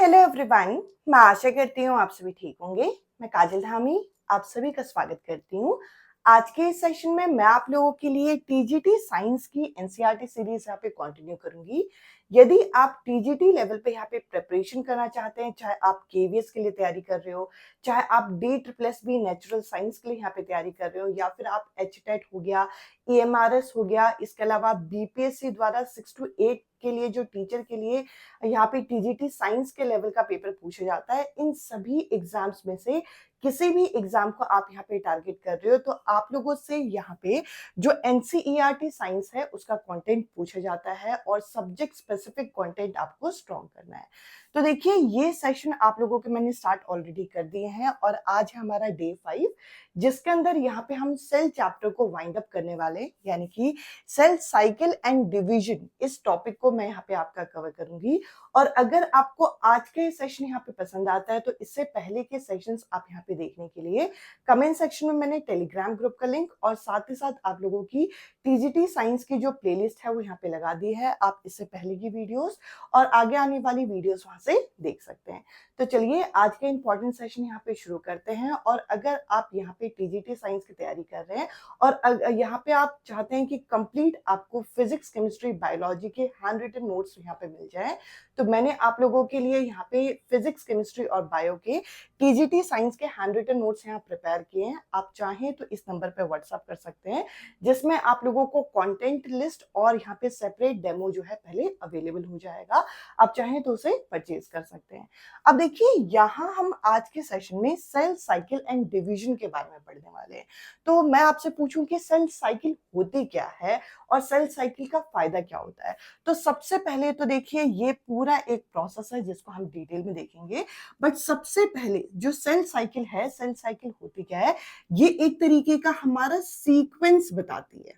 Hello everyone. मैं आशा करती हूँ आप सभी ठीक होंगे। मैं काजल धामी आप सभी का स्वागत करती हूँ। आज के इस सेशन में मैं आप लोगों के लिए टीजीटी साइंस की एनसीईआरटी सीरीज यहाँ पे कंटिन्यू करूंगी। यदि आप टीजीटी लेवल पे यहाँ पे प्रिपरेशन करना चाहते हैं, चाहे आप केवीएस के लिए तैयारी कर रहे हो, चाहे आप डी बी नेचुरल साइंस के लिए यहाँ पे तैयारी कर रहे हो, या फिर आप एचटेट हो गया, एएमआरएस हो गया, इसके अलावा बीपीएससी द्वारा 6 to 8 के लिए जो टीचर के लिए यहाँ पे टीजीटी साइंस के लेवल का पेपर पूछा जाता है, इन सभी एग्जाम्स में से किसी भी एग्जाम को आप यहाँ पे टारगेट कर रहे हो तो आप लोगों से यहाँ पे जो एनसीईआरटी साइंस है उसका कंटेंट पूछा जाता है और सब्जेक्ट स्पेसिफिक कंटेंट आपको स्ट्रॉन्ग करना है। तो देखिए, ये सेशन आप लोगों के मैंने स्टार्ट ऑलरेडी कर दिए हैं और आज है हमारा डे 5, जिसके अंदर यहाँ पे हम सेल चैप्टर को वाइंड अप करने वाले, यानी कि सेल साइकिल एंड डिवीजन, इस टॉपिक को मैं यहाँ पे आपका कवर करूंगी। और अगर आपको आज के सेशन यहाँ पे पसंद आता है तो इससे पहले के सेशंस आप यहाँ पे देखने के लिए कमेंट सेक्शन में मैंने टेलीग्राम ग्रुप का लिंक और साथ ही साथ आप लोगों की टीजीटी साइंस की जो प्लेलिस्ट है वो यहाँ पे लगा दी है। आप इससे पहले की वीडियोस और आगे आने वाली वीडियोस वहां से देख सकते हैं। तो चलिए आज का इंपॉर्टेंट सेशन यहाँ पे शुरू करते हैं। और अगर आप यहाँ पे टीजीटी साइंस की तैयारी कर रहे हैं और यहाँ पे आप चाहते हैं कि कंप्लीट आपको फिजिक्स, केमिस्ट्री, बायोलॉजी के हैंड रिटन नोट्स यहाँ पे मिल जाए, तो मैंने आप लोगों के लिए यहाँ पे फिजिक्स, केमिस्ट्री और बायो के टीजीटी साइंस के हैंड रिटन नोट्स यहाँ प्रिपेयर किए हैं। आप चाहें तो इस नंबर पे व्हाट्सएप कर सकते हैं, जिसमें आप लोगों को कंटेंट लिस्ट और यहाँ पे सेपरेट डेमो जो है पहले अवेलेबल हो जाएगा। आप चाहें तो उसे परचेज कर सकते हैं। अब देखिए, यहाँ हम आज के सेशन में सेल साइकिल एंड डिवीजन के बारे में पढ़ने वाले हैं। तो मैं आपसे पूछूं कि सेल साइकिल होती क्या है और सेल साइकिल का फायदा क्या होता है। तो सबसे पहले तो देखिए, ये पूरा एक प्रोसेस है जिसको हम डिटेल में देखेंगे। बट सबसे पहले जो सेल साइकिल है, सेल साइकिल होती क्या है, ये एक तरीके का हमारा सीक्वेंस बताती है।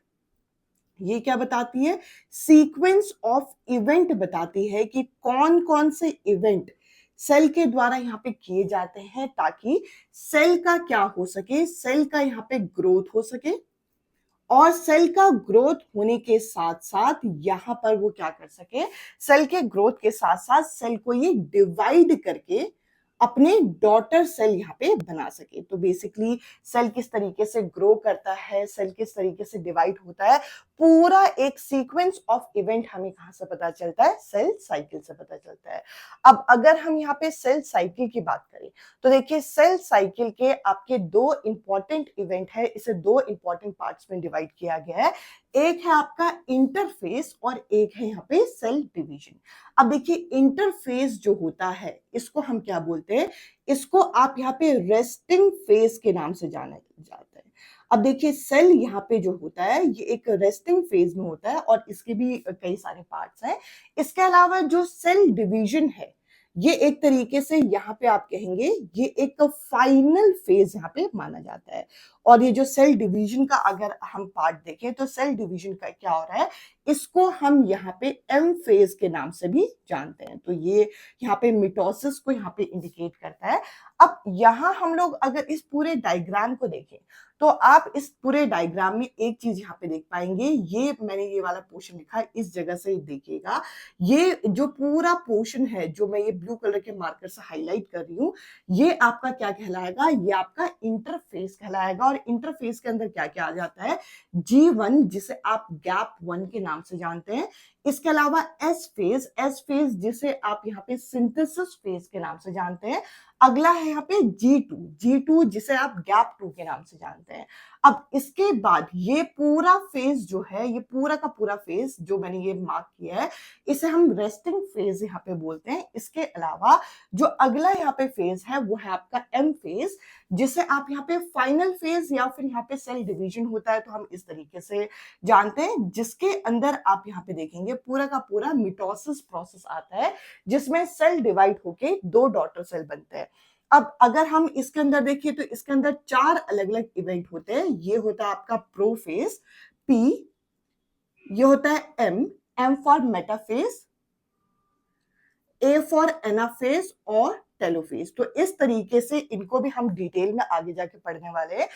ये क्या बताती है? सीक्वेंस ऑफ इवेंट बताती है कि कौन कौन से इवेंट सेल के द्वारा यहाँ पे किए जाते हैं ताकि सेल का क्या हो सके, सेल का यहाँ पे ग्रोथ हो सके। और सेल का ग्रोथ होने के साथ साथ यहां पर वो क्या कर सके, सेल के ग्रोथ के साथ साथ सेल को ये डिवाइड करके अपने डॉटर सेल यहाँ पे बना सके। तो बेसिकली सेल किस तरीके से ग्रो करता है, सेल किस तरीके से डिवाइड होता है, पूरा एक सीक्वेंस ऑफ इवेंट हमें कहां से पता चलता है? सेल साइकिल से पता चलता है। अब अगर हम यहाँ पे सेल साइकिल की बात करें तो देखिए, सेल साइकिल के आपके दो इंपॉर्टेंट इवेंट है, इसे दो इंपॉर्टेंट पार्ट्स में डिवाइड किया गया है। एक है आपका इंटरफेस और एक है यहाँ पे सेल डिवीजन। अब देखिए, इंटरफेस जो होता है इसको हम क्या बोलते हैं? इसको आप यहाँ पे रेस्टिंग फेज के नाम से जाना जाता है। अब देखिए, सेल यहाँ पे जो होता है ये एक रेस्टिंग फेज में होता है और इसके भी कई सारे पार्ट्स हैं। इसके अलावा जो सेल डिवीजन है ये एक तरीके से यहाँ पे आप कहेंगे ये एक फाइनल फेज यहाँ पे माना जाता है। और ये जो सेल डिवीजन का अगर हम पार्ट देखें तो सेल डिवीजन का क्या हो रहा है, इसको हम यहाँ पे एम फेज के नाम से भी जानते हैं। तो ये यहाँ पे मिटोसिस को यहाँ पे इंडिकेट करता है। अब यहाँ हम लोग अगर इस पूरे डायग्राम को देखें तो आप इस पूरे डायग्राम में एक चीज यहाँ पे देख पाएंगे, ये मैंने ये वाला पोर्शन लिखा है, इस जगह से देखिएगा। ये जो पूरा पोर्शन है जो मैं ये ब्लू कलर के मार्कर से हाईलाइट कर रही हूँ, ये आपका क्या कहलाएगा? ये आपका इंटरफेस कहलाएगा। और इंटरफेस के अंदर क्या क्या आ जाता है? G1, जिसे आप गैप 1 के नाम से जानते हैं। इसके अलावा एस फेज जिसे आप यहाँ पे सिंथेसिस फेज के नाम से जानते हैं। अगला है यहाँ पे G2 जिसे आप गैप 2 के नाम से जानते हैं। अब इसके बाद ये पूरा फेज जो है, ये पूरा का पूरा फेज जो मैंने ये मार्क किया है, इसे हम रेस्टिंग फेज यहाँ पे बोलते हैं। इसके अलावा जो अगला यहाँ पे फेज है वो है आपका एम फेज, जिसे आप यहाँ पे फाइनल फेज या फिर यहाँ पे सेल डिवीजन होता है तो हम इस तरीके से जानते हैं, जिसके अंदर आप यहाँ पे देखेंगे पूरा का पूरा मिटोसिस प्रोसेस आता है, जिसमें सेल डिवाइड होके दो डॉटर सेल बनते हैं। अब अगर हम इसके अंदर देखिए तो इसके अंदर 4 अलग अलग इवेंट होते हैं। ये होता है आपका प्रोफेज, पी, ये होता है M for metaphase, A for anaphase और टेलोफेज। तो इस तरीके से इनको भी हम डिटेल में आगे जाके पढ़ने वाले हैं।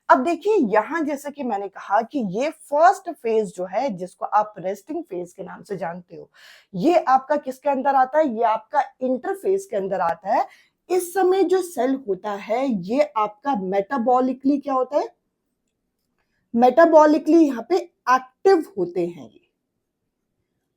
अब देखिए यहाँ जैसा कि मैंने कहा कि ये फर्स्ट फेज जो है जिसको आप रेस्टिंग फेज के नाम से जानते हो, ये आपका किसके अंदर आता है? ये आपका इंटरफेज के अंदर आता है। इस समय जो सेल होता है ये आपका मेटाबॉलिकली क्या होता है? मेटाबॉलिकली यहाँ पे एक्टिव होते हैं ये।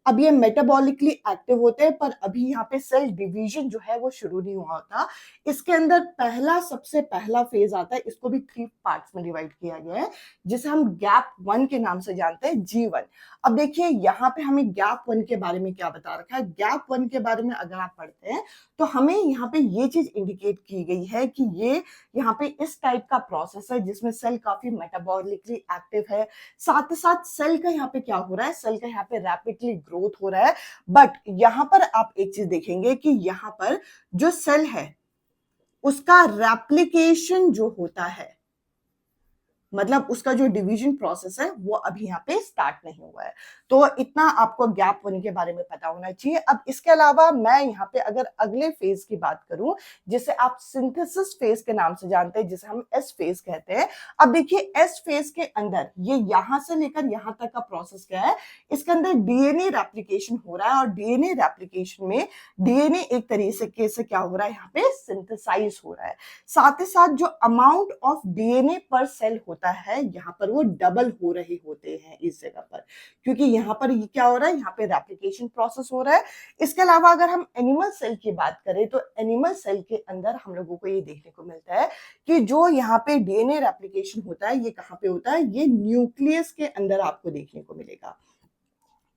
अब ये मेटाबॉलिकली एक्टिव होते हैं, पर अभी यहाँ पे सेल डिवीजन जो है वो शुरू नहीं हुआ होता। इसके अंदर सबसे पहला फेज आता है, इसको भी 3 पार्ट्स में डिवाइड किया गया है, जिसे हम गैप 1 के नाम से जानते हैं, G1। अब देखिए यहाँ पे हमें गैप 1 के बारे में क्या बता रखा है। गैप 1 के बारे में अगर आप पढ़ते हैं तो हमें यहाँ पे ये चीज इंडिकेट की गई है कि ये यहाँ पे इस टाइप का प्रोसेस है जिसमें सेल काफी मेटाबॉलिकली एक्टिव है। साथ ही साथ सेल का यहाँ पे क्या हो रहा है? सेल का यहाँ पे रैपिडली ग्रोथ हो रहा है। बट यहाँ पर आप एक चीज देखेंगे कि यहाँ पर जो सेल है उसका रेप्लिकेशन जो होता है, मतलब उसका जो डिवीजन प्रोसेस है वो अभी यहाँ पे स्टार्ट नहीं हुआ है। तो इतना आपको गैप 1 के बारे में पता होना चाहिए। अब इसके अलावा मैं यहाँ पे अगर अगले फेज की बात करूं, जिसे आप सिंथेसिस फेज के नाम से जानते हैं, जिसे हम एस फेज कहते हैं। अब देखिए एस फेज के अंदर ये यहां से लेकर यहां तक का प्रोसेस क्या है? इसके अंदर डीएनए रेप्लिकेशन हो रहा है, और डीएनए रेप्लिकेशन में डीएनए एक तरीके से क्या हो रहा है? यहाँ पे सिंथेसाइज हो रहा है। साथ ही साथ जो अमाउंट ऑफ डीएनए पर सेल होता है यहाँ पर वो डबल हो रहे होते हैं इस जगह पर, क्योंकि यहाँ पर ये क्या हो रहा है? यहाँ पे रेप्लिकेशन प्रोसेस हो रहा है। इसके अलावा अगर हम एनिमल सेल की बात करें तो एनिमल सेल के अंदर हम लोगों को ये देखने को मिलता है कि जो यहाँ पे डीएनए रेप्लिकेशन होता है ये कहाँ पे होता है? ये न्यूक्लियस के अंदर आपको देखने को मिलेगा।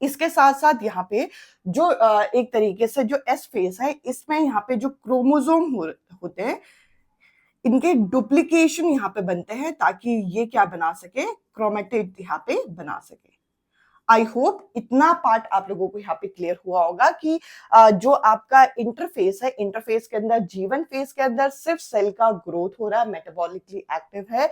इसके साथ साथ यहाँ पे जो एक तरीके से जो एस फेज है, इसमें यहाँ पे जो क्रोमोसोम होते हैं, इनके डुप्लीकेशन यहाँ पे बनते हैं ताकि ये क्या बना सके? क्रोमेटिड यहाँ पे बना सके। आई होप इतना पार्ट आप लोगों को यहाँ पे क्लियर हुआ होगा कि जो आपका इंटरफेस है, इंटरफेस के अंदर G1 फेज के अंदर सिर्फ सेल का ग्रोथ हो रहा है, मेटाबॉलिकली एक्टिव है।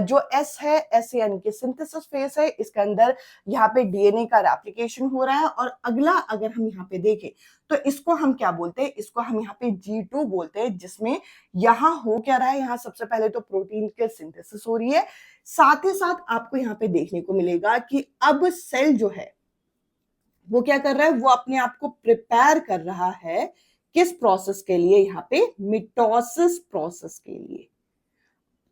जो एस है, एस यानी कि सिंथेसिस फेज है, इसके अंदर यहाँ पे डीएनए का रेप्लिकेशन हो रहा है। और अगला अगर हम यहाँ पे देखें तो इसको हम क्या बोलते हैं? इसको हम यहाँ पे G2 बोलते हैं, जिसमें यहाँ हो क्या रहा है? यहाँ सबसे पहले तो प्रोटीन के सिंथेसिस हो रही है। साथ ही साथ आपको यहाँ पे देखने को मिलेगा कि अब सेल जो है वो क्या कर रहा है? वो अपने आप को प्रिपेयर कर रहा है किस प्रोसेस के लिए? यहाँ पे मिटोसिस प्रोसेस के लिए।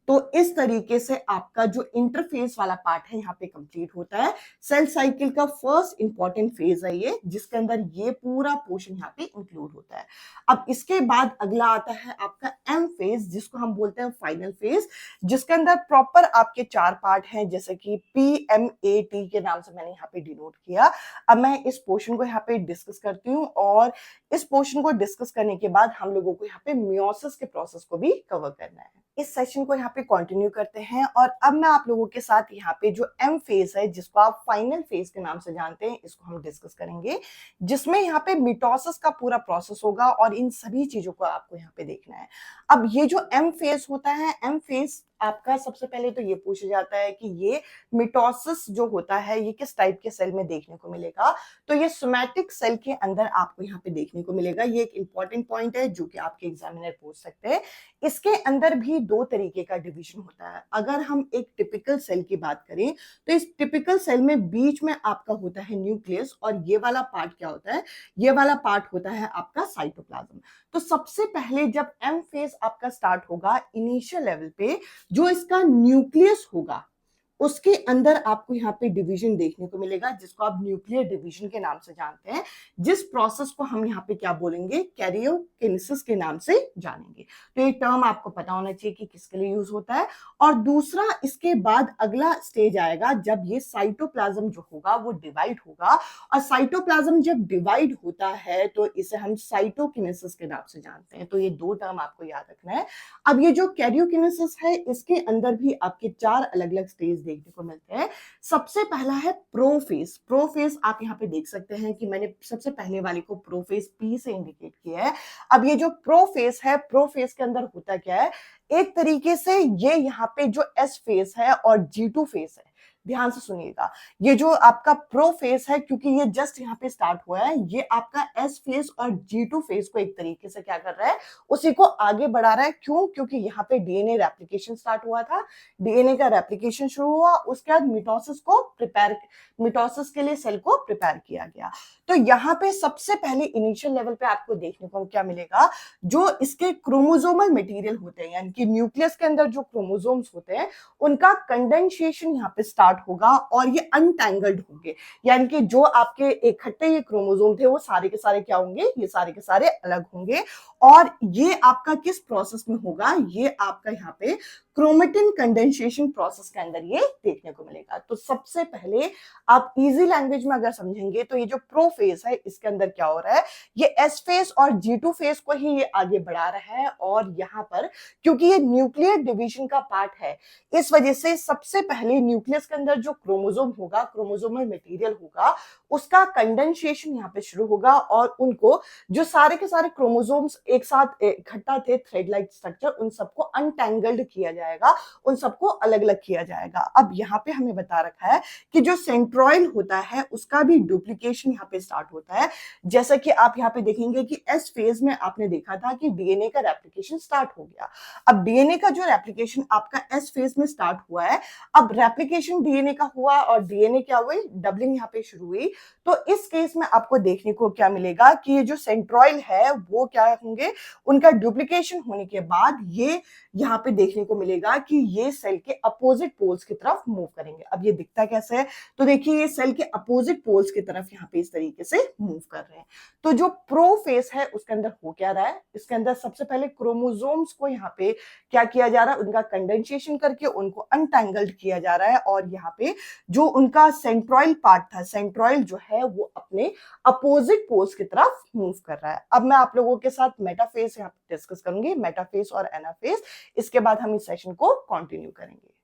तो इस तरीके से आपका जो इंटरफेस वाला पार्ट है यहाँ पे कंप्लीट होता है। सेल साइकिल का फर्स्ट इंपॉर्टेंट फेज है ये, जिसके अंदर ये पूरा पोर्शन यहाँ पे इंक्लूड होता है। अब इसके बाद अगला आता है आपका एम फेज, जिसको हम बोलते हैं फाइनल फेज, जिसके अंदर प्रॉपर आपके 4 पार्ट हैं, जैसे कि PMAT के नाम से मैंने यहाँ पे डिनोट किया। अब मैं इस पोर्शन को यहाँ पे डिस्कस करती हूँ, और इस पोर्शन को डिस्कस करने के बाद हम लोगों को यहाँ पे मियोसिस के प्रोसेस को भी कवर करना है। इस सेशन को यहाँ पे कंटिन्यू करते हैं, और अब मैं आप लोगों के साथ यहाँ पे जो एम फेज है, जिसको आप फाइनल फेज के नाम से जानते हैं, इसको हम डिस्कस करेंगे, जिसमें यहाँ पे मिटोसिस का पूरा प्रोसेस होगा, और इन सभी चीजों को आपको यहाँ पे देखना है। अब ये जो एम फेज होता है, एम फेज आपका सबसे पहले तो ये पूछा जाता है कि ये मिटोसिस जो होता है ये किस टाइप के सेल में देखने को मिलेगा? तो ये सोमैटिक सेल के अंदर आपको यहाँ पे देखने को मिलेगा। ये एक इंपॉर्टेंट पॉइंट है जो कि आपके एग्जामिनर पूछ सकते हैं। इसके अंदर भी 2 तरीके का डिवीजन होता है। अगर हम एक टिपिकल सेल की बात करें तो इस टिपिकल सेल में बीच में आपका होता है न्यूक्लियस, और ये वाला पार्ट क्या होता है? ये वाला पार्ट होता है आपका साइटोप्लाज्म। तो सबसे पहले जब एम फेज आपका स्टार्ट होगा, इनिशियल लेवल पे जो इसका न्यूक्लियस होगा उसके अंदर आपको यहाँ पे डिवीजन देखने को मिलेगा, जिसको आप न्यूक्लियर डिवीजन के नाम से जानते हैं, जिस प्रोसेस को हम यहाँ पे क्या बोलेंगे? कैरियोकिनेसिस के नाम से जानेंगे। तो ये टर्म आपको पता होना चाहिए कि किसके लिए यूज होता है। और दूसरा, इसके बाद अगला स्टेज आएगा जब ये साइटोप्लाज्म जो होगा वो डिवाइड होगा, और साइटोप्लाज्म जब डिवाइड होता है तो इसे हम साइटोकिनेसिस के नाम से जानते हैं। तो ये 2 टर्म आपको याद रखना है। अब ये जो कैरियोकिनेसिस है, इसके अंदर भी आपके 4 अलग अलग स्टेज देखने को मिलते हैं। सबसे पहला है प्रोफेज। प्रोफेज आप यहाँ पे देख सकते हैं कि मैंने सबसे पहले वाले को प्रोफेज P से इंडिकेट किया है। अब ये जो प्रोफेज है, प्रोफेज के अंदर होता क्या है? एक तरीके से ये यहाँ पे जो एस फेज है और G2 फेज है, ध्यान से सुनिएगा, ये जो आपका प्रो फेज है, क्योंकि ये जस्ट यहाँ पे स्टार्ट हुआ है, ये आपका एस फेज और G2 फेज को एक तरीके से क्या कर रहा है, उसी को आगे बढ़ा रहा है। क्यों? क्योंकि यहाँ पे डीएनए रेप्लिकेशन स्टार्ट हुआ था, डीएनए का रेप्लिकेशन शुरू हुआ, उसके बाद मिटोसिस के लिए सेल को प्रिपेयर किया गया। तो यहाँ पे सबसे पहले इनिशियल लेवल पे आपको देखने को क्या मिलेगा, जो इसके क्रोमोसोमल मटेरियल होते हैं, यानी कि न्यूक्लियस के अंदर जो क्रोमोसोम्स होते हैं, उनका कंडेंसेशन यहाँ पे स्टार्ट होगा और ये अनटैंगल्ड होंगे, यानी कि जो आपके इकट्ठे ये क्रोमोसोम थे वो सारे के सारे क्या होंगे, ये सारे के सारे अलग होंगे। और ये आपका किस प्रोसेस में होगा, ये आपका यहाँ पे क्रोमेटिन कंडेंसेशन प्रोसेस के अंदर ये देखने को मिलेगा। तो सबसे पहले आप इजी लैंग्वेज में अगर समझेंगे तो ये जो प्रो फेज है, इसके अंदर क्या हो रहा है, ये एस फेज और G2 फेज को ही ये आगे बढ़ा रहा है। और यहाँ पर क्योंकि ये न्यूक्लियर डिवीजन का पार्ट है, इस वजह से सबसे पहले न्यूक्लियस के अंदर जो क्रोमोसोम होगा, क्रोमोसोमल मटेरियल होगा, उसका कंडेंसेशन यहाँ पे शुरू होगा और उनको जो सारे के सारे क्रोमोसोम्स एक साथ इकट्ठा थे, थ्रेड लाइक स्ट्रक्चर, उन सबको अनटैंगल्ड किया जाएगा, उन सबको अलग अलग किया जाएगा। अब यहाँ पे हमें बता रखा है कि जो सेंट्रोइल होता है उसका भी डुप्लीकेशन यहाँ पे स्टार्ट होता है। जैसा कि आप यहाँ पे देखेंगे कि एस फेज में आपने देखा था कि डीएनए का रेप्लिकेशन स्टार्ट हो गया। अब डीएनए का जो रेप्लिकेशन आपका एस फेज में स्टार्ट हुआ है, अब रेप्लिकेशन डीएनए का हुआ और डीएनए क्या हुई, डबलिंग यहाँ पे शुरू हुई। तो इस केस में आपको देखने को क्या मिलेगा कि ये जो सेंट्रोइल है वो क्या होंगे, उनका डुप्लीकेशन होने के बाद ये यहाँ पे देखने को मिलेगा कि ये सेल के अपोजिट पोल्स की तरफ मूव करेंगे। अब ये दिखता कैसे है, तो देखिए ये सेल के अपोजिट पोल्स की तरफ यहाँ पे इस तरीके से मूव कर रहे हैं। तो जो प्रो फेज है उसके अंदर हो क्या रहा है, इसके अंदर सबसे पहले क्रोमोसोम्स को यहाँ पे क्या किया जा रहा है, उनका कंडेंसेशन करके उनको अनटैंगल्ड किया जा रहा है। और यहाँ पे जो उनका सेंट्रोइल पार्ट था, सेंट्रोइल जो है वो अपने अपोजिट पोल्स की तरफ मूव कर रहा है। अब मैं आप लोगों के साथ मेटाफेज यहाँ पे डिस्कस करूंगी, मेटाफेज और एनाफेज, इसके बाद हम इस सेशन को कंटिन्यू करेंगे।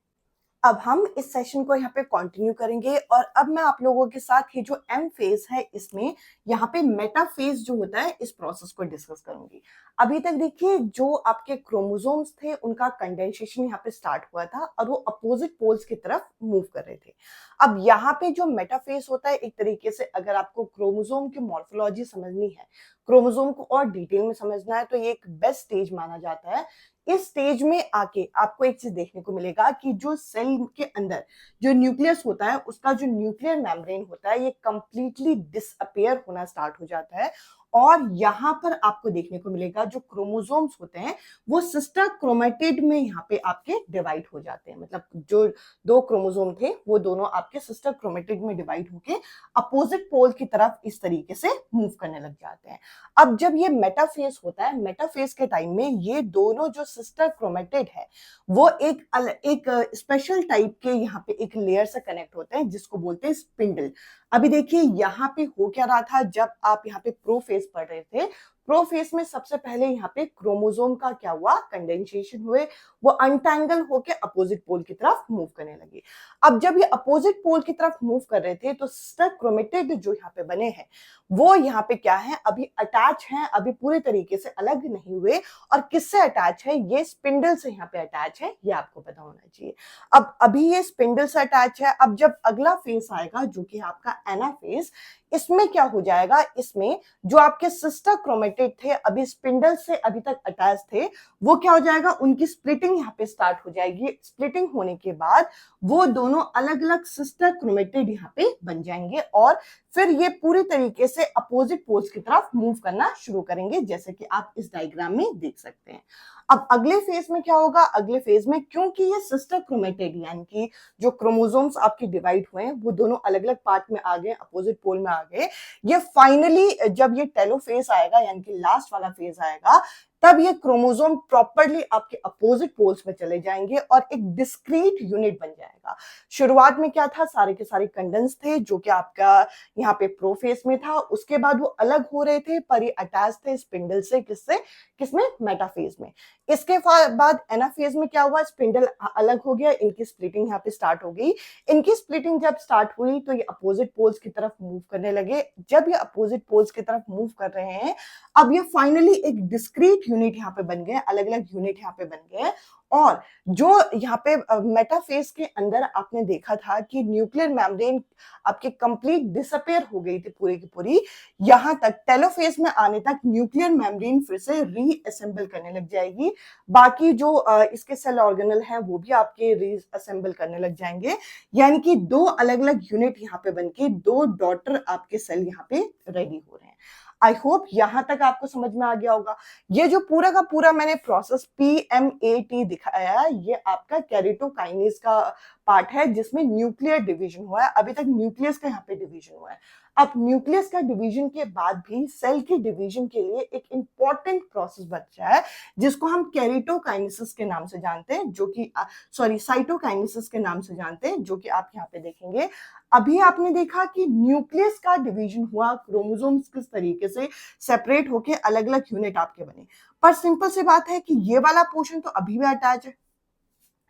अब हम इस सेशन को यहाँ पे कंटिन्यू करेंगे और अब मैं आप लोगों के साथ ये जो एम फेज है, इसमें यहाँ पे मेटा फेज जो होता है, इस प्रोसेस को डिस्कस करूंगी। अभी तक देखिए जो आपके क्रोमोसोम्स थे उनका कंडेंसेशन यहाँ पे स्टार्ट हुआ था और वो अपोजिट पोल्स की तरफ मूव कर रहे थे। अब यहाँ पे जो मेटा फेज होता है, एक तरीके से अगर आपको क्रोमोसोम की मॉर्फोलॉजी समझनी है, क्रोमोसोम को और डिटेल में समझना है, तो ये एक बेस्ट स्टेज माना जाता है। इस स्टेज में आके आपको एक चीज देखने को मिलेगा कि जो सेल के अंदर जो न्यूक्लियस होता है, उसका जो न्यूक्लियर मेम्ब्रेन होता है, ये कंप्लीटली डिसअपियर होना स्टार्ट हो जाता है। और यहाँ पर आपको देखने को मिलेगा जो क्रोमोसोम्स होते हैं वो सिस्टर क्रोमेटिड में यहाँ पे आपके डिवाइड हो जाते हैं। मतलब जो दो क्रोमोसोम थे वो दोनों आपके सिस्टर क्रोमेटिड में डिवाइड होके अपोजिट पोल की तरफ इस तरीके से मूव करने लग जाते हैं। अब जब ये मेटाफेज होता है, मेटाफेज के टाइम में ये दोनों जो सिस्टर क्रोमेटिड है वो एक स्पेशल टाइप के यहाँ पे एक लेयर से कनेक्ट होते हैं, जिसको बोलते हैं स्पिंडल। अभी देखिए यहाँ पे हो क्या रहा था, जब आप यहाँ पे प्रो फेज पढ़ रहे थे, प्रो फेज में सबसे पहले यहाँ पे क्रोमोसोम का क्या हुआ, कंडेंसेशन हुए, वो अनटैंगल होके अपोजिट पोल की तरफ मूव करने लगे। अब जब ये अपोजिट पोल की तरफ मूव कर रहे थे तो सिस्टर क्रोमेटिड जो यहाँ पे बने हैं वो यहाँ पे क्या है, अभी अटैच हैं, अभी पूरे तरीके से अलग नहीं हुए। और किससे अटैच है, ये स्पिंडल से यहाँ पे अटैच है, ये आपको पता होना चाहिए। अब अभी ये स्पिंडल से अटैच है। अब जब अगला फेज आएगा जो कि आपका एनाफेज, इसमें क्या हो जाएगा, इसमें जो आपके सिस्टर क्रोमेटिड थे अभी स्पिंडल से अभी तक अटैच थे, वो क्या हो जाएगा, उनकी स्प्लिटिंग यहाँ पे स्टार्ट हो जाएगी। स्प्लिटिंग होने के बाद वो दोनों अलग अलग सिस्टर क्रोमेटिड यहाँ पे बन जाएंगे और फिर ये पूरी तरीके से अपोजिट पोल्स की तरफ मूव करना शुरू करेंगे, जैसे कि आप इस डायग्राम में देख सकते हैं। अब अगले फेज में क्या होगा, अगले फेज में क्योंकि ये सिस्टर क्रोमेटिड यानी कि जो क्रोमोसोम्स आपके डिवाइड हुए हैं वो दोनों अलग अलग पार्ट में आ गए, अपोजिट पोल में आ गए, ये फाइनली जब ये टेलोफेज आएगा यानी कि लास्ट वाला फेज आएगा, तब ये क्रोमोसोम प्रॉपर्ली आपके अपोजिट पोल्स में चले जाएंगे और एक डिस्क्रीट यूनिट बन जाएगा। शुरुआत में क्या था, सारे के सारे कंडेंस थे जो कि आपका यहाँ पे प्रोफेज में था, उसके बाद वो अलग हो रहे थे पर ये अटैच थे स्पिंडल से, किससे, किसमें, मेटाफेज में। इसके बाद एनाफेज में क्या हुआ, स्पिंडल अलग हो गया, इनकी स्प्लिटिंग यहाँ पे स्टार्ट हो गई। इनकी स्प्लिटिंग जब स्टार्ट हुई तो ये अपोजिट पोल्स की तरफ मूव करने लगे। जब ये अपोजिट पोल्स की तरफ मूव कर रहे हैं, अब ये फाइनली एक डिस्क्रीट यूनिट यहाँ पे बन गए, अलग अलग यूनिट यहाँ पे बन गए और जो यहाँ पे मेटाफेज के अंदर आपने देखा था कि न्यूक्लियर मेम्ब्रेन आपके कंप्लीट डिसअपेयर हो गई थी पूरी की पूरी, यहाँ तक टेलोफेज में आने तक न्यूक्लियर मेम्ब्रेन फिर से रीअसेंबल करने लग जाएगी। बाकी जो इसके सेल ऑर्गेनल हैं वो भी आपके रीअसेंबल करने लग जाएंगे, यानी कि दो अलग अलग यूनिट यहाँ पे बनके दो डॉटर आपके सेल यहाँ पे रेडी हो रहे हैं। आई होप यहां तक आपको समझ में आ गया होगा। ये जो पूरा का पूरा मैंने प्रोसेस PMAT दिखाया है, ये आपका कैरिटोकाइनेज का पार्ट है जिसमें न्यूक्लियर डिवीजन हुआ है। अभी तक न्यूक्लियस का यहाँ पे डिवीजन हुआ है। अब न्यूक्लियस का डिवीजन के बाद भी सेल के डिवीजन के लिए एक इंपॉर्टेंट प्रोसेस बचा है जिसको हम कैरिटोकाइनेसिस के नाम से जानते हैं, जो कि साइटोकाइनेसिस के नाम से जानते हैं, जो कि आप यहाँ पे देखेंगे। अभी आपने देखा कि न्यूक्लियस का डिवीजन हुआ, क्रोमोसोम्स किस तरीके से सेपरेट होके अलग अलग यूनिट आपके बने, पर सिंपल सी बात है कि ये वाला पोर्शन तो अभी भी अटैच है।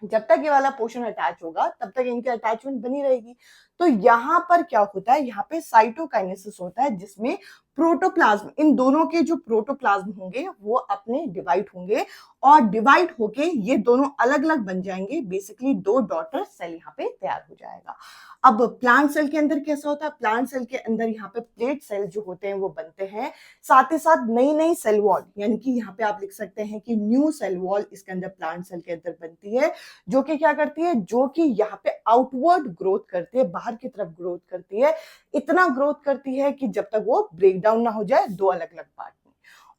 जब तक ये वाला पोर्शन अटैच होगा तब तक इनकी अटैचमेंट बनी रहेगी। तो यहाँ पर क्या होता है, यहाँ पे साइटोकाइनेसिस होता है जिसमें प्रोटोप्लाज्म, इन दोनों के जो प्रोटोप्लाज्म होंगे वो अपने डिवाइड होंगे और डिवाइड होके ये दोनों अलग अलग बन जाएंगे। बेसिकली दो डॉटर सेल यहाँ पे तैयार हो जाएगा। अब प्लांट सेल के अंदर कैसा होता है, प्लांट सेल के अंदर यहाँ पे प्लेट सेल जो होते हैं वो बनते हैं, साथ ही साथ नई नई सेल वॉल, यानी कि यहाँ पे आप लिख सकते हैं कि न्यू सेल वॉल इसके अंदर प्लांट सेल के अंदर बनती है, जो कि क्या करती है, जो कि यहाँ पे आउटवर्ड ग्रोथ करती है, बाहर की तरफ ग्रोथ करती है। इतना ग्रोथ करती है कि जब तक वो ब्रेक डाउन ना हो जाए दो अलग अलग पार्ट में।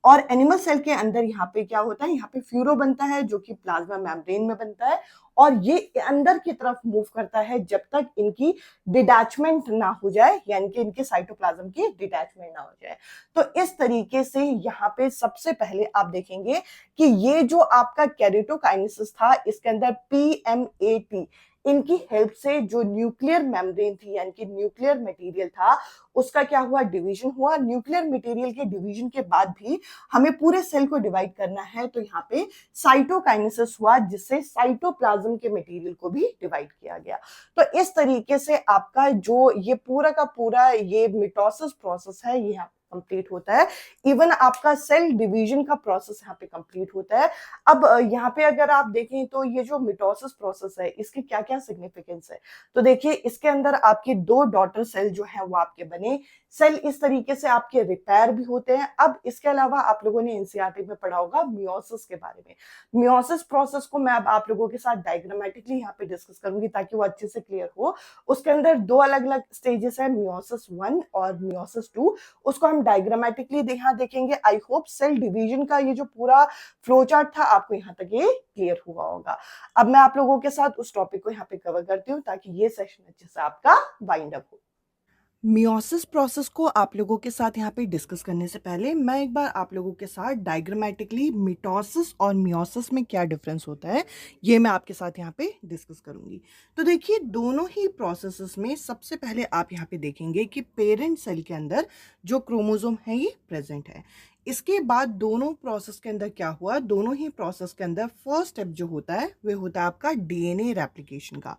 और एनिमल सेल के अंदर यहाँ पे क्या होता है, यहाँ पे फ्यूरो बनता है जो कि प्लाज्मा मेम्ब्रेन में बनता है और ये अंदर की तरफ मूव करता है जब तक इनकी डिटैचमेंट ना हो जाए, यानी कि इनके साइटोप्लाज्म की डिटैचमेंट ना हो जाए। तो इस तरीके से यहाँ पे सबसे पहले आप देखेंगे कि ये जो आपका कैरिटोकाइनेसिस था इसके अंदर PMAT, इनकी हेल्प से जो न्यूक्लियर मेम्ब्रेन थी, यानी कि न्यूक्लियर मटेरियल था, उसका क्या हुआ, डिवीजन हुआ। न्यूक्लियर मटेरियल के डिवीजन के बाद भी हमें पूरे सेल को डिवाइड करना है, तो यहाँ पे साइटोकाइनेसिस हुआ जिससे साइटोप्लाज्म के मटेरियल को भी डिवाइड किया गया। तो इस तरीके से आपका जो ये पूरा का पूरा ये मिटोसिस प्रोसेस है ये कंप्लीट होता है। इवन आपका सेल डिवीजन का प्रोसेस यहाँ पे कंप्लीट होता है। अब यहाँ पे अगर आप देखें तो ये जो मिटोसिस प्रोसेस है इसके क्या क्या सिग्निफिकेंस है, तो देखिए इसके अंदर आपके दो डॉटर सेल जो है वो आपके बने। सेल इस तरीके से आपके रिपेयर भी होते हैं। अब इसके अलावा आप लोगों ने एनसीईआरटी में पढ़ा होगा मियोसिस के बारे में। मियोसिस प्रोसेस को मैं अब आप लोगों के साथ डायग्रामेटिकली यहाँ पे डिस्कस करूंगी ताकि वो अच्छे से क्लियर हो। उसके अंदर दो अलग अलग स्टेजेस है, मियोसिस 1 और मियोसिस 2। उसको हम डायग्रामेटिकली यहाँ देखेंगे। आई होप सेल डिवीजन का ये जो पूरा फ्लो चार्ट था आपको यहाँ तक ये क्लियर हुआ होगा। अब मैं आप लोगों के साथ उस टॉपिक को यहाँ पे कवर करती हूँ ताकि ये सेशन अच्छे से आपका वाइंड अप हो। मियोसिस प्रोसेस को आप लोगों के साथ यहाँ पे डिस्कस करने से पहले मैं एक बार आप लोगों के साथ डायग्रामेटिकली मिटोसिस और मियोसिस में क्या डिफरेंस होता है ये मैं आपके साथ यहाँ पे डिस्कस करूंगी। तो देखिए दोनों ही प्रोसेसेस में सबसे पहले आप यहाँ पे देखेंगे कि पेरेंट सेल के अंदर जो क्रोमोसोम है ये प्रेजेंट है। इसके बाद दोनों प्रोसेस के अंदर क्या हुआ, दोनों ही प्रोसेस के अंदर फर्स्ट स्टेप जो होता है वह होता है आपका डीएनए रेप्लिकेशन का।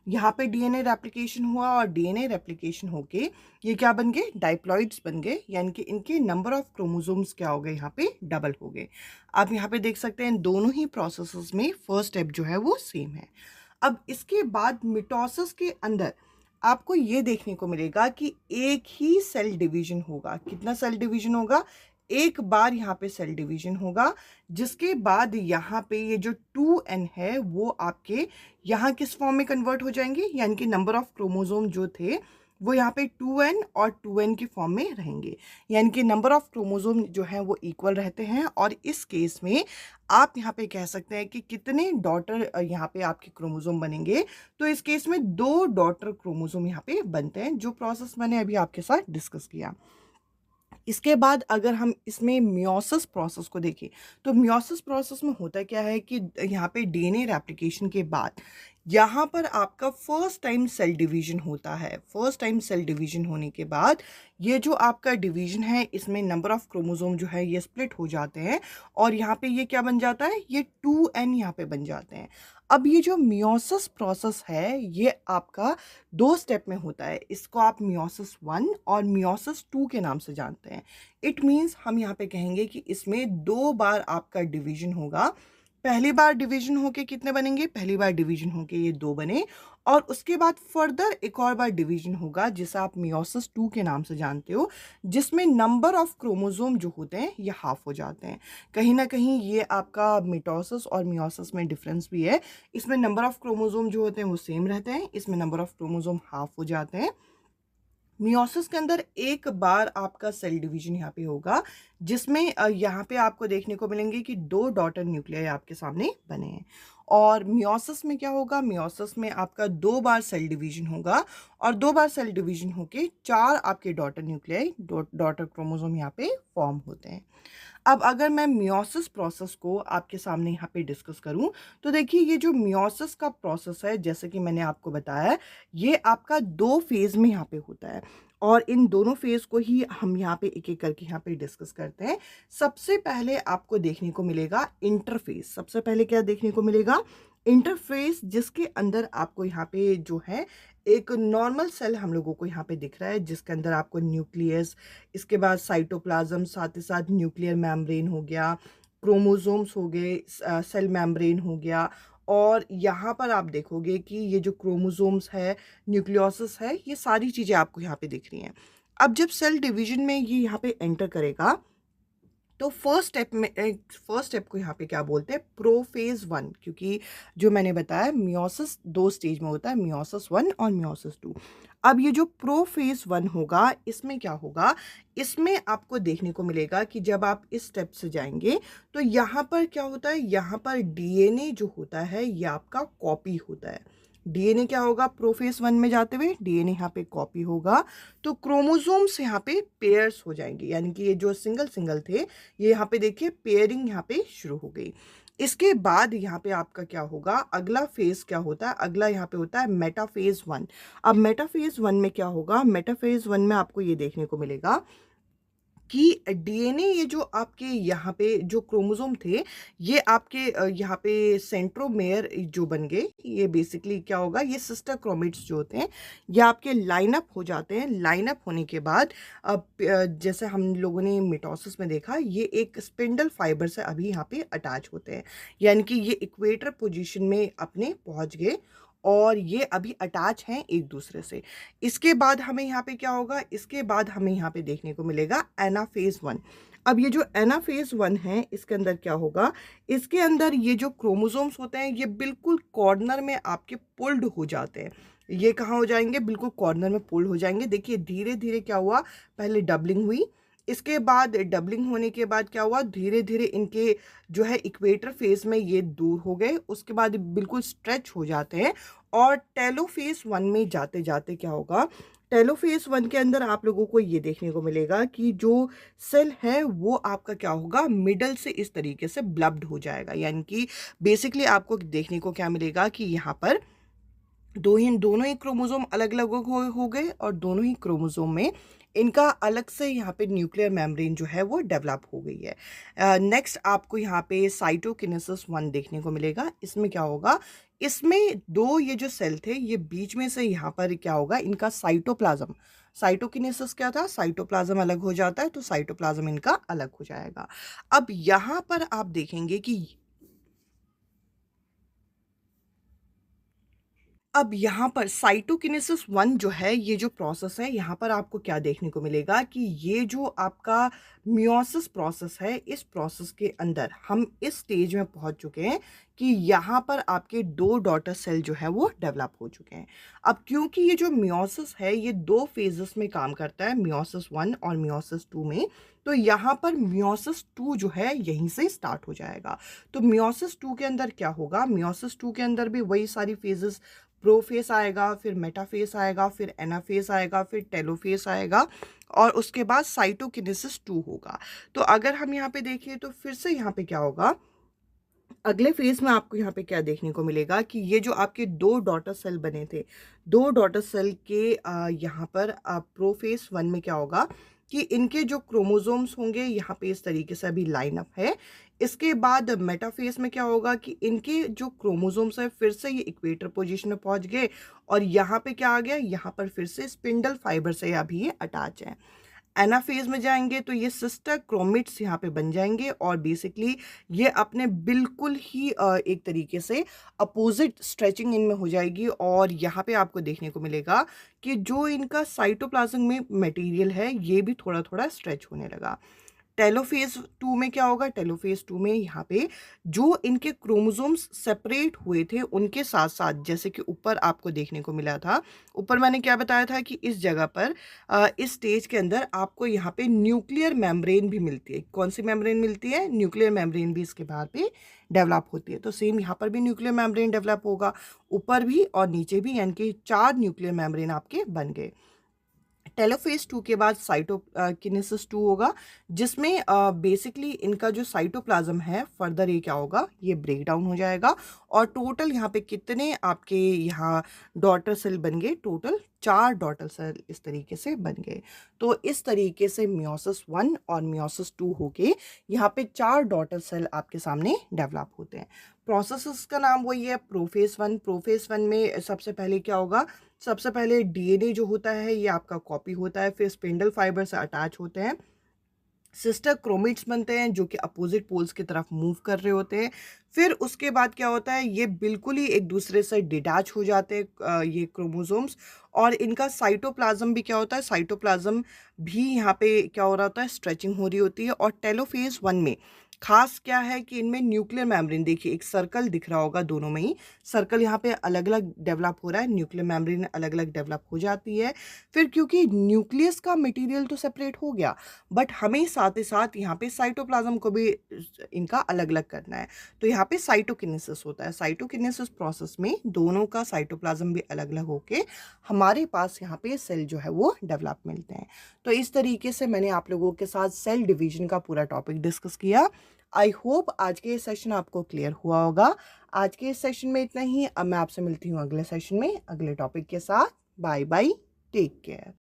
यहाँ पे डीएनए रेप्लिकेशन हुआ और डीएनए रेप्लिकेशन होके ये क्या बन गए, डाइप्लॉइड्स बन गए, यानी कि इनके नंबर ऑफ क्रोमोसोम्स क्या हो गए, यहाँ पे डबल हो गए। आप यहाँ पे देख सकते हैं दोनों ही प्रोसेसेस में फर्स्ट स्टेप जो है वो सेम है। अब इसके बाद मिटोसिस के अंदर आपको ये देखने को मिलेगा कि एक ही सेल डिवीजन होगा। कितना सेल डिवीजन होगा, एक बार यहाँ पे सेल डिवीजन होगा, जिसके बाद यहाँ पे ये जो 2n है वो आपके यहाँ किस फॉर्म में कन्वर्ट हो जाएंगे, यानी कि नंबर ऑफ क्रोमोसोम जो थे वो यहाँ पे 2n और 2n के फॉर्म में रहेंगे, यानी कि नंबर ऑफ क्रोमोसोम जो है वो इक्वल रहते हैं। और इस केस में आप यहाँ पे कह सकते हैं कि कितने डॉटर यहाँ पे आपके क्रोमोसोम बनेंगे, तो इस केस में 2 डॉटर क्रोमोसोम यहाँ पे बनते हैं, जो प्रोसेस मैंने अभी आपके साथ डिस्कस किया। इसके बाद अगर हम इसमें मियोसिस प्रोसेस को देखें तो मियोसिस प्रोसेस में होता क्या है कि यहाँ पे डीएनए रेप्लिकेशन के बाद यहाँ पर आपका फर्स्ट टाइम सेल डिवीजन होता है। फर्स्ट टाइम सेल डिवीजन होने के बाद ये जो आपका डिवीजन है इसमें नंबर ऑफ क्रोमोसोम जो है ये स्प्लिट हो जाते हैं और यहाँ पे ये क्या बन जाता है, ये 2n यहाँ पे बन जाते हैं। अब ये जो मियोसिस प्रोसेस है ये आपका 2 स्टेप में होता है। इसको आप मियोसिस 1 और मियोसिस 2 के नाम से जानते हैं। इट मीन्स हम यहाँ पे कहेंगे कि इसमें 2 बार आपका डिवीजन होगा। पहली बार डिवीजन होके कितने बनेंगे, पहली बार डिवीजन होके ये 2 बने, और उसके बाद फर्दर एक और बार डिवीजन होगा जिसे आप मियोसिस 2 के नाम से जानते हो, जिसमें नंबर ऑफ क्रोमोसोम जो होते हैं ये हाफ हो जाते हैं। कहीं ना कहीं ये आपका मिटोसिस और मियोसिस में डिफरेंस भी है। इसमें नंबर ऑफ क्रोमोसोम जो होते हैं वो सेम रहते हैं, इसमें नंबर ऑफ क्रोमोसोम हाफ हो जाते हैं। मियोसिस के अंदर एक बार आपका सेल डिवीजन यहाँ पे होगा, जिसमें यहाँ पे आपको देखने को मिलेंगे कि 2 डॉटर न्यूक्लियाई आपके सामने बने हैं। और मियोसिस में क्या होगा, मियोसिस में आपका 2 बार सेल डिवीजन होगा, और 2 बार सेल डिवीजन होके 4 आपके डॉटर न्यूक्लियाई, डॉटर क्रोमोसोम यहाँ पे फॉर्म होते हैं। अब अगर मैं मियोसिस प्रोसेस को आपके सामने यहाँ पे डिस्कस करूँ, तो देखिए ये जो मियोसिस का प्रोसेस है, जैसे कि मैंने आपको बताया, ये आपका 2 फेज़ में यहाँ पे होता है, और इन दोनों फेज़ को ही हम यहाँ पे एक-एक करके यहाँ पे डिस्कस करते हैं। सबसे पहले आपको देखने को मिलेगा इंटरफ़ेज़। सबसे पहले क्या देखने को मिलेगा, इंटरफ़ेज़, जिसके अंदर आपको यहाँ पे जो है एक नॉर्मल सेल हम लोगों को यहाँ पे दिख रहा है, जिसके अंदर आपको न्यूक्लियस, इसके बाद साइटोप्लाज्म, साथ ही साथ न्यूक्लियर मेम्ब्रेन हो गया, क्रोमोसोम्स हो गए, सेल मेम्ब्रेन हो गया, और यहाँ पर आप देखोगे कि ये जो क्रोमोसोम्स है, न्यूक्लियोसिस है, ये सारी चीज़ें आपको यहाँ पे दिख रही हैं। अब जब सेल डिवीजन में ये यहाँ पे एंटर करेगा, तो फर्स्ट स्टेप को यहाँ पे क्या बोलते हैं, प्रोफेज 1, क्योंकि जो मैंने बताया मियोसिस 2 स्टेज में होता है, मियोसिस 1 और मियोसिस 2। अब ये जो प्रोफेज 1 होगा, इसमें क्या होगा, इसमें आपको देखने को मिलेगा कि जब आप इस स्टेप से जाएंगे तो यहाँ पर क्या होता है, यहाँ पर डीएनए जो होता है ये आपका कॉपी होता है। डीएनए क्या होगा, प्रोफेज 1 में जाते हुए डीएनए यहाँ पे कॉपी होगा, तो क्रोमोसोम्स यहाँ पे पेयर्स हो जाएंगे, यानी कि ये जो सिंगल सिंगल थे, ये यहाँ पे देखिए पेयरिंग यहाँ पे शुरू हो गई। इसके बाद यहाँ पे आपका क्या होगा, अगला फेज क्या होता है, अगला यहाँ पे होता है मेटाफेज 1। अब मेटाफेज 1 में क्या होगा, मेटाफेज 1 में आपको ये देखने को मिलेगा कि डीएनए, ये जो आपके यहाँ पे जो क्रोमोसोम थे, ये आपके यहाँ पे सेंट्रोमेयर जो बन गए, ये बेसिकली क्या होगा, ये सिस्टर क्रोमेट्स जो होते हैं ये आपके लाइनअप हो जाते हैं। लाइनअप होने के बाद अब जैसे हम लोगों ने मिटोसिस में देखा, ये एक स्पिंडल फाइबर से अभी यहाँ पे अटैच होते हैं, यानी कि ये इक्वेटर पोजीशन में अपने पहुँच गए और ये अभी अटैच हैं एक दूसरे से। इसके बाद हमें यहाँ पे क्या होगा, इसके बाद हमें यहाँ पे देखने को मिलेगा एनाफेज 1। अब ये जो एनाफेज 1 है, इसके अंदर क्या होगा, इसके अंदर ये जो क्रोमोसोम्स होते हैं ये बिल्कुल कॉर्नर में आपके पुल्ड हो जाते हैं। ये कहाँ हो जाएंगे, बिल्कुल कॉर्नर में पुल्ड हो जाएंगे। देखिए धीरे धीरे क्या हुआ, पहले डबलिंग हुई, इसके बाद डबलिंग होने के बाद क्या हुआ, धीरे धीरे इनके जो है इक्वेटर फेज में ये दूर हो गए, उसके बाद बिल्कुल स्ट्रेच हो जाते हैं, और टेलोफेज 1 में जाते जाते क्या होगा, टेलोफेज 1 के अंदर आप लोगों को ये देखने को मिलेगा कि जो सेल है वो आपका क्या होगा, मिडल से इस तरीके से ब्लब्ड हो जाएगा। यानी कि बेसिकली आपको देखने को क्या मिलेगा कि यहाँ पर दोनों ही क्रोमोसोम अलग अलग हो गए, और दोनों ही क्रोमोसोम में इनका अलग से यहाँ पे न्यूक्लियर मेम्ब्रेन जो है वो डेवलप हो गई है। नेक्स्ट आपको यहाँ पे साइटोकिनेसिस 1 देखने को मिलेगा। इसमें क्या होगा, इसमें 2 ये जो सेल थे, ये बीच में से यहाँ पर क्या होगा, इनका साइटोप्लाज्म, साइटोकिनेसिस क्या था, साइटोप्लाज्म अलग हो जाता है, तो साइटोप्लाज्म इनका अलग हो जाएगा। अब यहाँ पर आप देखेंगे कि अब यहाँ पर साइटोकिनेसिस 1 जो है, ये जो प्रोसेस है, यहाँ पर आपको क्या देखने को मिलेगा कि ये जो आपका मियोसिस प्रोसेस है, इस प्रोसेस के अंदर हम इस स्टेज में पहुँच चुके हैं कि यहाँ पर आपके 2 डॉटर सेल जो है वो डेवलप हो चुके हैं। अब क्योंकि ये जो मियोसिस है ये 2 फेजेस में काम करता है, मियोसिस 1 और मियोसिस 2 में, तो यहाँ पर मियोसिस 2 जो है यहीं से स्टार्ट हो जाएगा। तो मियोसिस 2 के अंदर क्या होगा, मियोसिस 2 के अंदर भी वही सारी फेजेस, प्रोफेस आएगा, फिर मेटाफेस आएगा, फिर एनाफेस आएगा, फिर टेलोफेस आएगा, और उसके बाद साइटोकिनेसिस 2 होगा। तो अगर हम यहाँ पे देखें तो फिर से यहाँ पे क्या होगा, अगले फेज में आपको यहाँ पे क्या देखने को मिलेगा कि ये जो आपके 2 डॉटर सेल बने थे, 2 डॉटर सेल के यहाँ पर प्रोफेज 1 में क्या होगा कि इनके जो क्रोमोसोम्स होंगे यहाँ पे इस तरीके से अभी लाइन अप है। इसके बाद मेटाफेज में क्या होगा कि इनके जो क्रोमोसोम्स है फिर से ये इक्वेटर पोजीशन में पहुंच गए, और यहाँ पे क्या आ गया, यहाँ पर फिर से स्पिंडल फाइबर से अभी ये अटैच है। एनाफेज में जाएंगे तो ये सिस्टर क्रोमेट्स यहाँ पे बन जाएंगे और बेसिकली ये अपने बिल्कुल ही एक तरीके से अपोजिट स्ट्रेचिंग इनमें हो जाएगी और यहाँ पे आपको देखने को मिलेगा कि जो इनका साइटोप्लाज्म में मटेरियल है ये भी थोड़ा थोड़ा स्ट्रेच होने लगा। टेलोफेज 2 में क्या होगा? टेलोफेज 2 में यहाँ पे जो इनके क्रोमोसोम्स सेपरेट हुए थे उनके साथ साथ, जैसे कि ऊपर आपको देखने को मिला था, ऊपर मैंने क्या बताया था कि इस जगह पर इस स्टेज के अंदर आपको यहाँ पे न्यूक्लियर मेम्ब्रेन भी मिलती है। कौन सी मेम्ब्रेन मिलती है? न्यूक्लियर मेम्ब्रेन भी इसके बाहर पे डेवलप होती है। तो सेम यहाँ पर भी न्यूक्लियर मेम्ब्रेन डेवलप होगा, ऊपर भी और नीचे भी, यानी कि 4 न्यूक्लियर मेम्ब्रेन आपके बन गए। टेलोफेज 2 के बाद साइटोकिनेसिस 2 होगा, जिसमें बेसिकली इनका जो साइटोप्लाज्म है फर्दर ये क्या होगा? ये ब्रेक डाउन हो जाएगा और टोटल यहाँ पे कितने आपके यहाँ डॉटर सेल बन गए? टोटल 4 डॉटर सेल इस तरीके से बन गए। तो इस तरीके से मियोसिस 1 और मियोसिस 2 होके यहाँ पे 4 डॉटर सेल आपके सामने डेवलप होते हैं। प्रोसेस का नाम वही है, प्रोफेज 1। प्रोफेज 1 में सबसे पहले क्या होगा? सबसे पहले डीएनए जो होता है ये आपका कॉपी होता है, फिर स्पिंडल फाइबर से अटैच होते हैं, सिस्टर क्रोमेट्स बनते हैं जो कि अपोजिट पोल्स की तरफ मूव कर रहे होते हैं। फिर उसके बाद क्या होता है? ये बिल्कुल ही एक दूसरे से डिटैच हो जाते हैं ये क्रोमोसोम्स, और इनका साइटोप्लाज्म भी क्या होता है? साइटोप्लाज्म भी यहाँ पे क्या हो रहा होता है? स्ट्रेचिंग हो रही होती है। और टेलोफेज 1 में खास क्या है कि इनमें न्यूक्लियर मेम्ब्रेन, देखिए एक सर्कल दिख रहा होगा दोनों में ही, सर्कल यहाँ पे अलग अलग डेवलप हो रहा है, न्यूक्लियर मेम्ब्रेन अलग अलग डेवलप हो जाती है। फिर क्योंकि न्यूक्लियस का मटेरियल तो सेपरेट हो गया, बट हमें साथ ही साथ यहाँ पे साइटोप्लाज्म को भी इनका अलग अलग करना है, तो यहाँ पे साइटोकिनेसिस होता है। साइटोकिनेसिस प्रोसेस में दोनों का साइटोप्लाज्म भी अलग अलग होके हमारे पास यहाँ पे सेल जो है वो डेवलप मिलते हैं। तो इस तरीके से मैंने आप लोगों के साथ सेल डिवीजन का पूरा टॉपिक डिस्कस किया। आई होप आज के सेशन आपको क्लियर हुआ होगा। आज के इस सेशन में इतना ही। अब मैं आपसे मिलती हूँ अगले सेशन में अगले टॉपिक के साथ। Bye bye, take care.